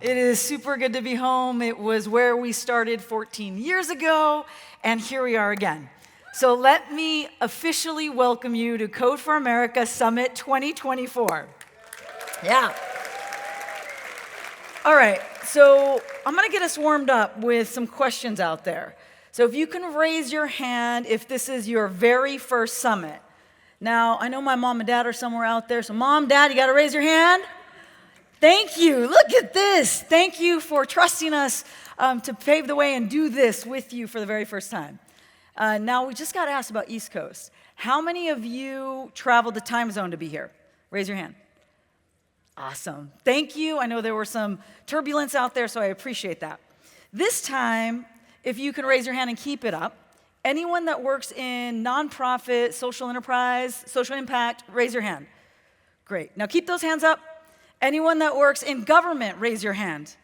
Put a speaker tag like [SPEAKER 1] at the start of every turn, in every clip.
[SPEAKER 1] It is super good to be home. It was where we started 14 years ago, and here we are again. So let me officially welcome you to Code for America Summit 2024. Yeah. All right, so I'm going to get us warmed up with some questions out there. So if you can raise your hand if this is your very first summit. Now, I know my mom and dad are somewhere out there, so mom, dad, you got to raise your hand. Thank you. Look at this. Thank you for trusting us to pave the way and do this with you for the very first time. Now, we just got asked about East Coast. How many of you traveled the time zone to be here? Raise your hand. Awesome. Thank you. I know there were some turbulence out there, so I appreciate that. This time, if you can raise your hand and keep it up, anyone that works in nonprofit, social enterprise, social impact, raise your hand. Great. Now keep those hands up. Anyone that works in government, raise your hand.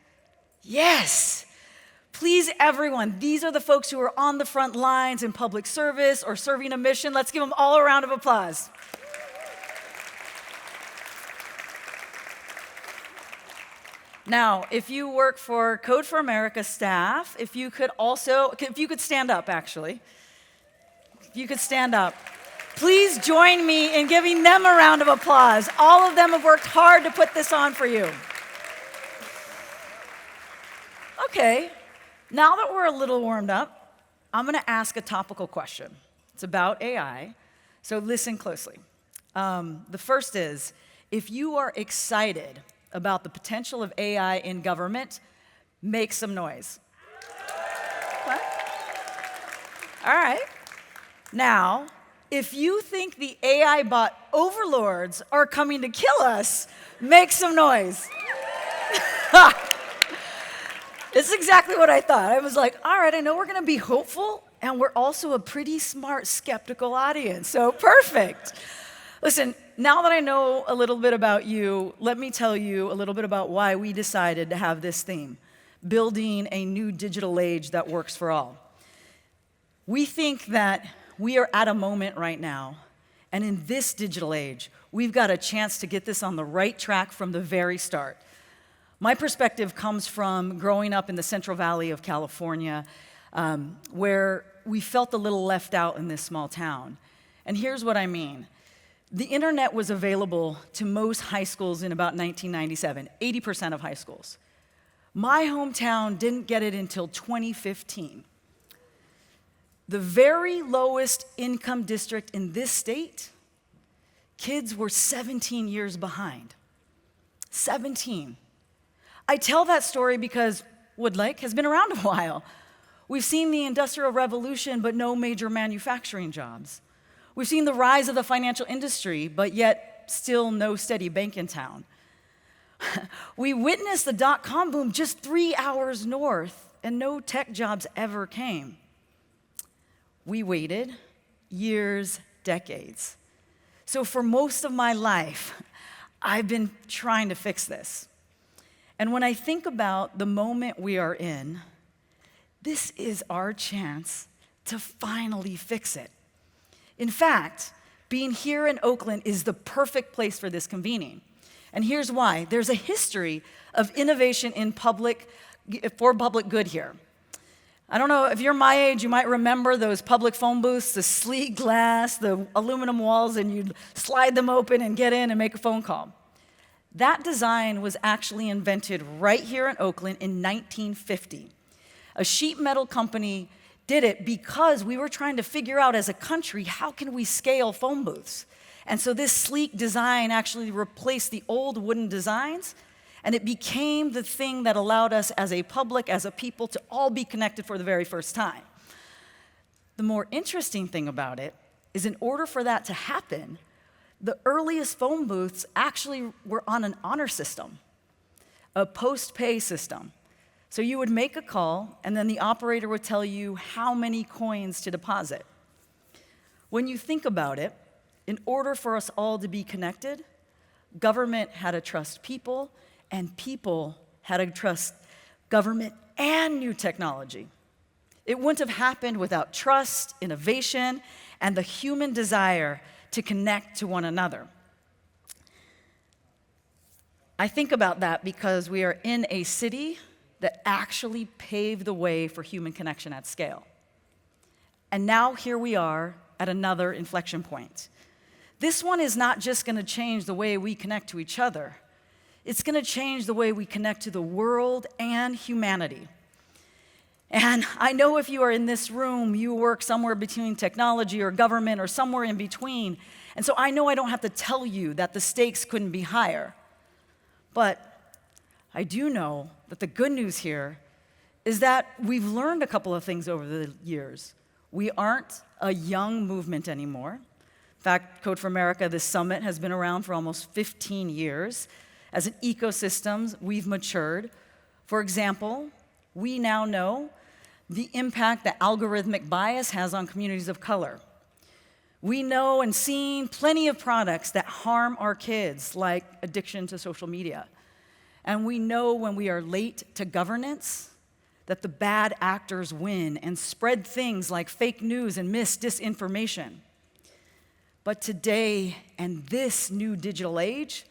[SPEAKER 1] Yes. Please, everyone, these are the folks who are on the front lines in public service or serving a mission. Let's give them all a round of applause. Now, if you work for Code for America staff, if you could stand up, actually. If you could stand up. Please join me in giving them a round of applause. All of them have worked hard to put this on for you. Okay, now that we're a little warmed up, I'm going to ask a topical question. It's about AI, so listen closely. The first is, if you are excited about the potential of AI in government, make some noise. What? All right. Now, if you think the AI bot overlords are coming to kill us, make some noise. It's exactly what I thought. I was like, all right, I know we're going to be hopeful, and we're also a pretty smart, skeptical audience, so perfect. Listen, now that I know a little bit about you, let me tell you a little bit about why we decided to have this theme, building a new digital age that works for all. We think that we are at a moment right now, and in this digital age, we've got a chance to get this on the right track from the very start. My perspective comes from growing up in the Central Valley of California, where we felt a little left out in this small town. And here's what I mean. The internet was available to most high schools in about 1997, 80% of high schools. My hometown didn't get it until 2015. The very lowest income district in this state, kids were 17 years behind. 17. I tell that story because Woodlake has been around a while. We've seen the Industrial Revolution, but no major manufacturing jobs. We've seen the rise of the financial industry, but yet still no steady bank in town. We witnessed the dot-com boom just 3 hours north, and no tech jobs ever came. We waited years, decades. So for most of my life, I've been trying to fix this. And when I think about the moment we are in, this is our chance to finally fix it. In fact, being here in Oakland is the perfect place for this convening. And here's why. There's a history of innovation for public good here. I don't know, if you're my age, you might remember those public phone booths, the sleek glass, the aluminum walls, and you'd slide them open and get in and make a phone call. That design was actually invented right here in Oakland in 1950. A sheet metal company did it because we were trying to figure out as a country, how can we scale phone booths? And so this sleek design actually replaced the old wooden designs, and it became the thing that allowed us as a public, as a people, to all be connected for the very first time. The more interesting thing about it is, in order for that to happen, the earliest phone booths actually were on an honor system, a post-pay system. So you would make a call, and then the operator would tell you how many coins to deposit. When you think about it, in order for us all to be connected, government had to trust people, and people had to trust government and new technology. It wouldn't have happened without trust, innovation, and the human desire to connect to one another. I think about that because we are in a city that actually paved the way for human connection at scale. And now here we are at another inflection point. This one is not just going to change the way we connect to each other. It's going to change the way we connect to the world and humanity. And I know if you are in this room, you work somewhere between technology or government or somewhere in between. And so I know I don't have to tell you that the stakes couldn't be higher. But I do know that the good news here is that we've learned a couple of things over the years. We aren't a young movement anymore. In fact, Code for America, this summit, has been around for almost 15 years. As an ecosystem, we've matured. For example, we now know the impact that algorithmic bias has on communities of color. We know and seen plenty of products that harm our kids, like addiction to social media. And we know when we are late to governance, that the bad actors win and spread things like fake news and disinformation. But today, and this new digital age,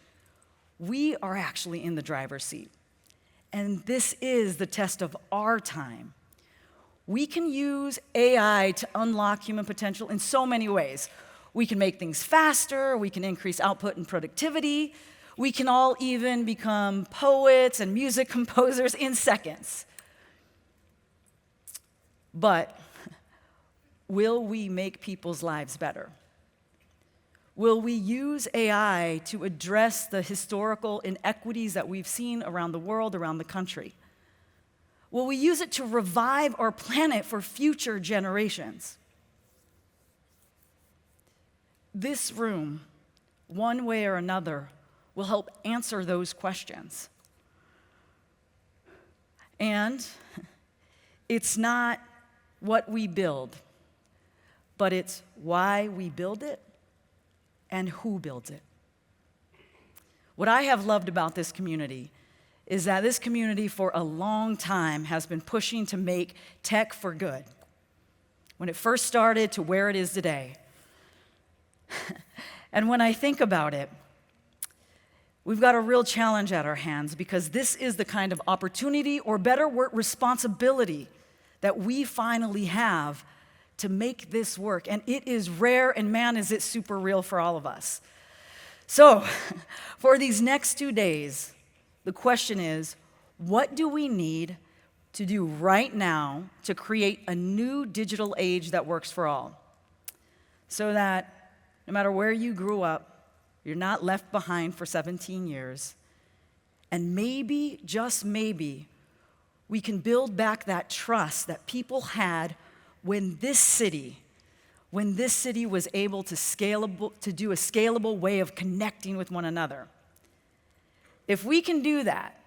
[SPEAKER 1] we are actually in the driver's seat. And this is the test of our time. We can use AI to unlock human potential in so many ways. We can make things faster, we can increase output and productivity, we can all even become poets and music composers in seconds. But will we make people's lives better? Will we use AI to address the historical inequities that we've seen around the world, around the country? Will we use it to revive our planet for future generations? This room, one way or another, will help answer those questions. And it's not what we build, but it's why we build it and who builds it. What I have loved about this community is that this community for a long time has been pushing to make tech for good. When it first started to where it is today. And when I think about it, we've got a real challenge at our hands because this is the kind of opportunity, or better word, responsibility, that we finally have to make this work. And it is rare, and man, is it super real for all of us. So, for these next 2 days, the question is, what do we need to do right now to create a new digital age that works for all? So that no matter where you grew up, you're not left behind for 17 years. And maybe, just maybe, we can build back that trust that people had when this city was able to do a scalable way of connecting with one another. If we can do that,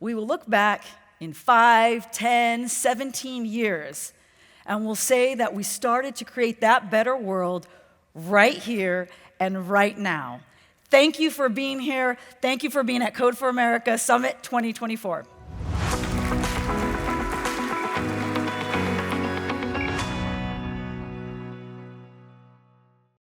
[SPEAKER 1] we will look back in 5, 10, 17 years, and we'll say that we started to create that better world right here and right now. Thank you for being here. Thank you for being at Code for America Summit 2024.